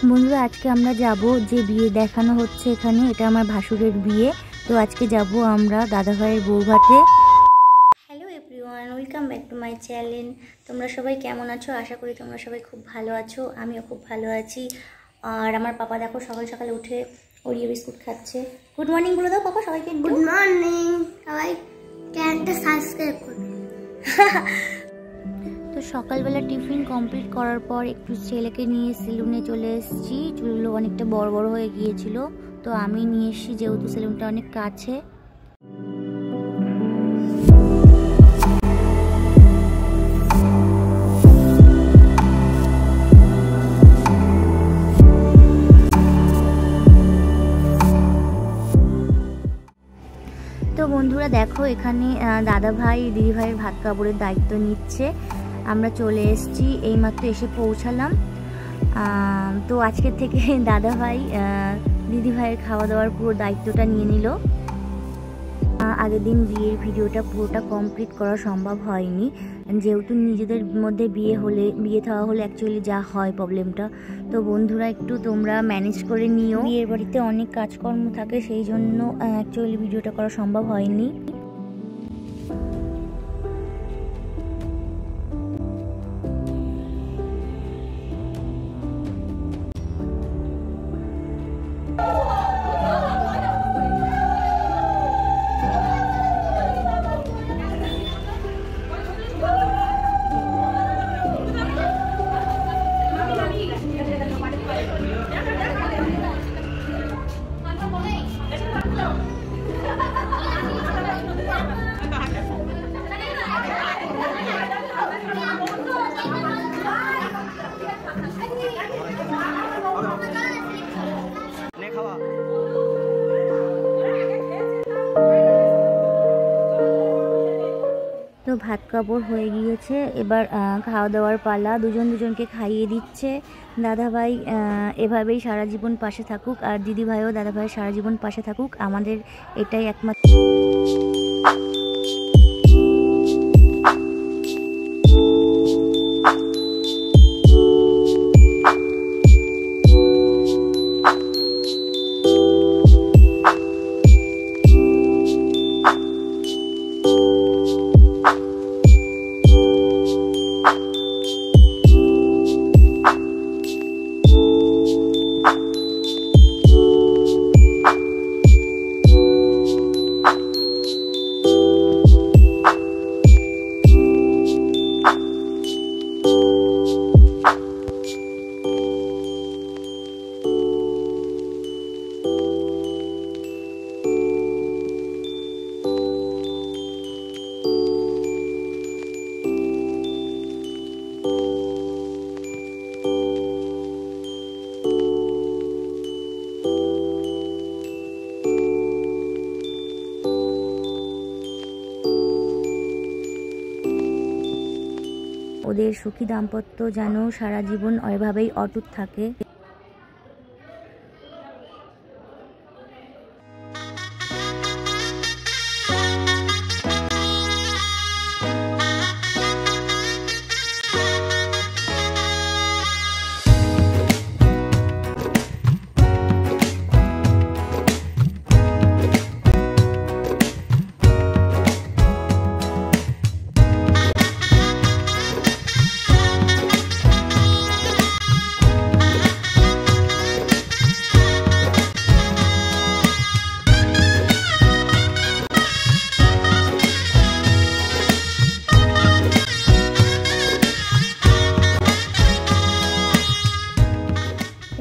বন্ধুরা আজকে আমরা যাব যে বিয়ে দেখানো হচ্ছে এখানে, এটা আমার ভাসুরের বিয়ে। তো আজকে যাব আমরা দাদাভাইয়ের বউভাতে। Hello everyone, welcome back to my channel. তোমরা সবাই কেমন আছো? আশা করি তোমরা সবাই খুব ভালো আছো, আমিও খুব ভালো আছি। আর আমার পাপা দেখো সকাল সকালে উঠে ওরিও বিস্কুট খাচ্ছে। গুড মর্নিং বলে দাও পাপা সবাইকে। গুড মর্নিং সবাই, চ্যানেলটা সাবস্ক্রাইব করুন। তো সকালবেলা টিফিন কমপ্লিট করার পর একটু ছেলেকে নিয়ে সেলুনে চলে এসেছি। চুলগুলো অনেকটা বড় বড় হয়ে গিয়েছিল, তো আমি নিয়ে এসেছি যেহেতু সেলুনটা অনেক কাছে। তো বন্ধুরা দেখো এখানে দাদাভাই দিদিভাইয়ের ভাত কাপড়ের দায়িত্ব নিচ্ছে। আমরা চলে এসেছি, এইমাত্র এসে পৌঁছালাম। তো আজকের থেকে দাদাভাই দিদিভাইয়ের খাওয়া দাওয়ার পুরো দায়িত্বটা নিয়ে নিল। আগের দিন বিয়ের ভিডিওটা পুরোটা কমপ্লিট করা সম্ভব হয়নি, যেহেতু নিজেদের মধ্যে বিয়ে থাওয়া হলে অ্যাকচুয়ালি যা হয় প্রবলেমটা। তো বন্ধুরা একটু তোমরা ম্যানেজ করে নিও, বিয়ের বাড়িতে অনেক কাজকর্ম থাকে, সেই জন্য অ্যাকচুয়ালি ভিডিওটা করা সম্ভব হয়নি। তো ভাত কাপড় হয়ে গিয়েছে, এবার খাওয়া দাওয়ার পালা। দুজন দুজনকে খাইয়ে দিচ্ছে। দাদাভাই এভাবেই সারা জীবন পাশে থাকুক, আর দিদিভাইও দাদাভাইয়ের সারা জীবন পাশে থাকুক, আমাদের এটাই একমাত্র। ওদের সুখী দাম্পত্য যেন সারা জীবন এভাবেই অটুট থাকে।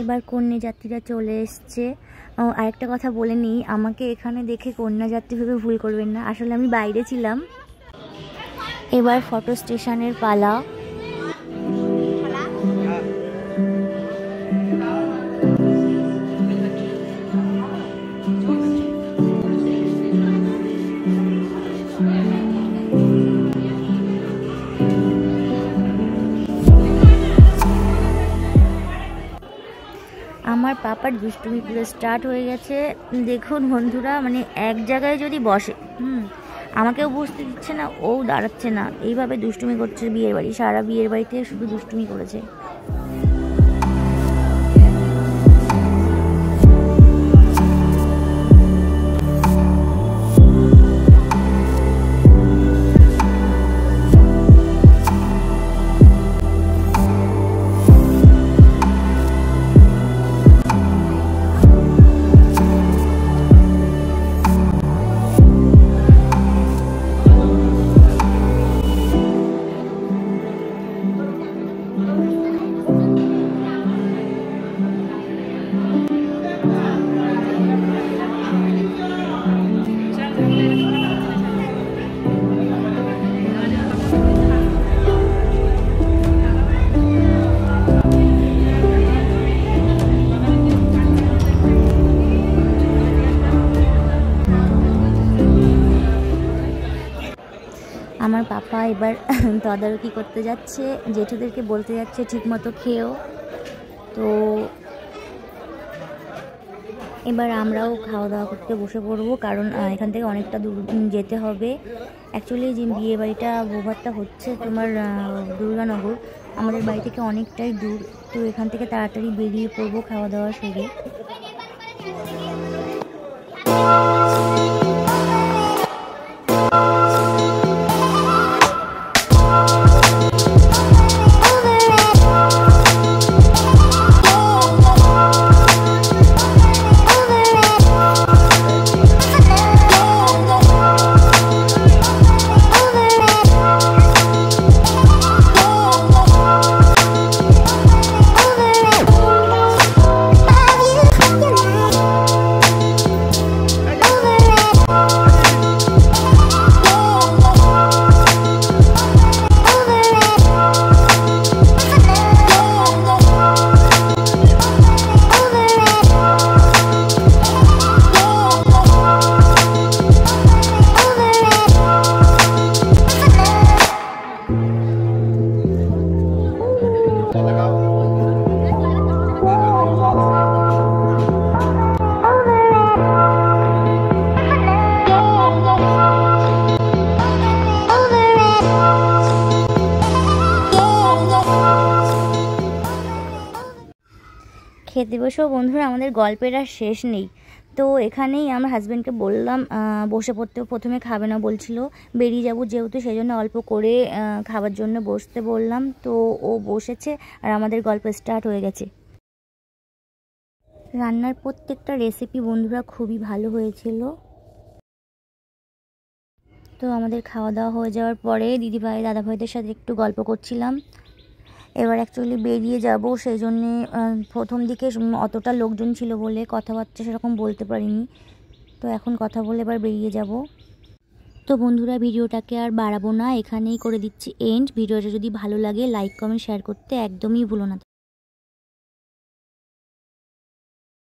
এবার কন্যা যাত্রীরা চলে এসছে। আরেকটা কথা বলে নিই, আমাকে এখানে দেখে কন্যা যাত্রী ভেবে ভুল করবেন না, আসলে আমি বাইরে ছিলাম। এবার ফটো স্টেশনের পালা। আমার পাপার দুষ্টুমি পুরো স্টার্ট হয়ে গেছে। দেখুন বন্ধুরা, মানে এক জায়গায় যদি বসে আমাকেও বসতে দিচ্ছে না, ও দাঁড়াচ্ছে না, এইভাবে দুষ্টুমি করছে বিয়ের বাড়ি। সারা বিয়ের বাড়িতে শুধু দুষ্টুমি করেছে। আমার পাপা এবার তদারকি করতে যাচ্ছে, জেঠুদেরকে বলতে যাচ্ছে ঠিকমতো খেয়েও। তো এবার আমরাও খাওয়া দাওয়া করতে বসে পড়বো, কারণ এখান থেকে অনেকটা দূর যেতে হবে। অ্যাকচুয়ালি যে বিয়ে বাড়িটা বৌভাতটা হচ্ছে তোমার দুর্গানগর, আমাদের বাড়ি থেকে অনেকটাই দূর। তো এখান থেকে তাড়াতাড়ি বেরিয়ে পড়বো খাওয়া দাওয়া সেরে। খেতে বসেও বন্ধুরা আমাদের গল্পের আর শেষ নেই। তো এখানেই আমার হাজব্যান্ডকে বললাম বসে পড়তেও, প্রথমে খাবে না বলছিল, বেরিয়ে যাবো যেহেতু, সেই জন্য অল্প করে খাবার জন্য বসতে বললাম। তো ও বসেছে আর আমাদের গল্প স্টার্ট হয়ে গেছে। রান্নার প্রত্যেকটা রেসিপি বন্ধুরা খুবই ভালো হয়েছিল। তো আমাদের খাওয়া দাওয়া হয়ে যাওয়ার পরে দিদিভাই দাদাভাইদের সাথে একটু গল্প করছিলাম। এবার অ্যাকচুয়ালি বেরিয়ে যাব, সেই জন্যে প্রথম দিকে অতটা লোকজন ছিল বলে কথাবার্তা সেরকম বলতে পারিনি। তো এখন কথা বলে এবার বেরিয়ে যাব। তো বন্ধুরা ভিডিওটাকে আর বাড়াবো না, এখানেই করে দিচ্ছি এন্ড। ভিডিওটা যদি ভালো লাগে লাইক কমেন্ট শেয়ার করতে একদমই ভুলো না।